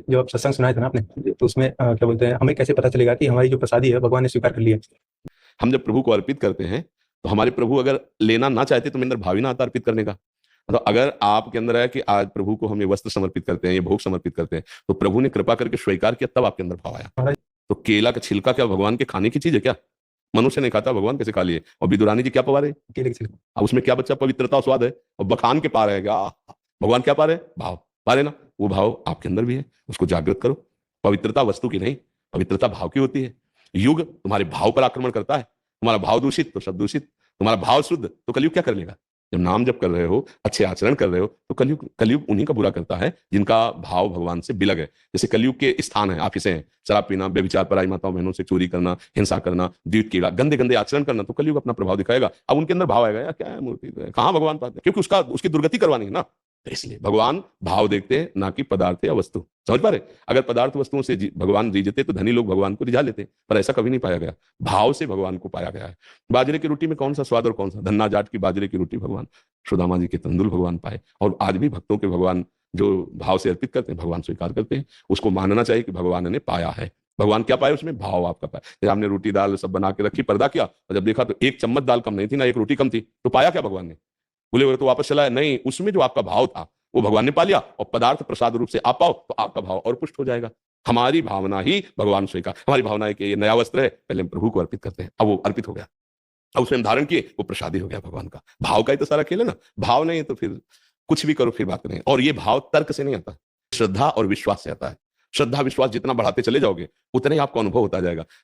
जो आप सत्संग सुनाया था ना आपने, तो उसमें क्या बोलते हैं, हमें कैसे पता चलेगा कि हमारी जो प्रसादी है भगवान ने स्वीकार कर लिया? हम जब प्रभु को अर्पित करते हैं तो हमारे प्रभु अगर लेना ना चाहते तो मेरे अंदर भाव ही ना आता अर्पित करने का। मतलब अगर आपके अंदर है कि आज प्रभु को हम ये वस्त्र समर्पित करते हैं, ये भोग समर्पित करते हैं, तो प्रभु ने कृपा करके स्वीकार किया, तब आपके अंदर भाव आया। महाराज, तो केला का छिलका क्या भगवान के खाने की चीज है क्या? मनुष्य ने खाता, भगवान कैसे खा लिए? और विदुरानी जी क्या पवा रहे? केले के छिलके। अब उसमें क्या बच्चा पवित्रता और स्वाद है, और बखान के पा रहे हैं क्या? भगवान क्या पा रहे हैं? भाव पा रहे ना। वो भाव आपके अंदर भी है, उसको जागृत करो। पवित्रता वस्तु की नहीं, पवित्रता भाव की होती है। युग तुम्हारे भाव पर आक्रमण करता है। तुम्हारा भाव दूषित तो सब दूषित, तुम्हारा भाव शुद्ध तो कलयुग क्या कर लेगा? जब नाम जप कर रहे हो, अच्छे आचरण कर रहे हो, तो कलयुग कलयुग उन्हीं का बुरा करता है जिनका भाव भगवान से बिलग है। जैसे कलयुग के स्थान है ऑफिसे हैं, शराब पीना, व्यभिचार, पराई माताओं बहनों से चोरी करना, हिंसा करना, द्वीत कीड़ा, गंदे गंदे आचरण करना, तो कलयुग अपना प्रभाव दिखाएगा। अब उनके अंदर भाव आएगा, यार क्या है मूर्ति, कहाँ भगवान पाते हैं? क्योंकि उसका उसकी दुर्गति करवानी है ना। तो इसलिए भगवान भाव देखते हैं, ना कि पदार्थ या वस्तु। समझ पा रहे? अगर पदार्थ वस्तुओं से भगवान रिझते तो धनी लोग भगवान को रिझा लेते, पर ऐसा कभी नहीं पाया गया। भाव से भगवान को पाया गया है। बाजरे की रोटी में कौन सा स्वाद और कौन सा? धन्ना जाट की बाजरे की रोटी भगवान, सुदामा जी के तंदुल भगवान पाए। और आज भी भक्तों के भगवान जो भाव से अर्पित करते हैं, भगवान स्वीकार करते हैं। उसको मानना चाहिए कि भगवान ने पाया है। भगवान क्या पाए उसमें? भाव आपका पाया। जैसे आपने रोटी दाल सब बना के रखी, पर्दा किया, और जब देखा तो एक चम्मच दाल कम नहीं थी ना एक रोटी कम थी, तो पाया क्या भगवान ने? बोले वो तो वापस चला नहीं, उसमें जो आपका भाव था वो भगवान ने पा लिया। और पदार्थ प्रसाद रूप से आप पाओ तो आपका भाव और पुष्ट हो जाएगा। हमारी भावना ही भगवान स्वीकार। हमारी भावना है कि ये नया वस्त्र है, पहले हम प्रभु को अर्पित करते हैं, अब वो अर्पित हो गया, अब उसमें हम धारण किए, वो प्रसादी हो गया भगवान का। भाव का ही तो सारा खेल है ना। भाव नहीं तो फिर कुछ भी करो, फिर बात नहीं। और ये भाव तर्क से नहीं आता, श्रद्धा और विश्वास से आता है। श्रद्धा विश्वास जितना बढ़ाते चले जाओगे उतना ही आपको अनुभव होता जाएगा।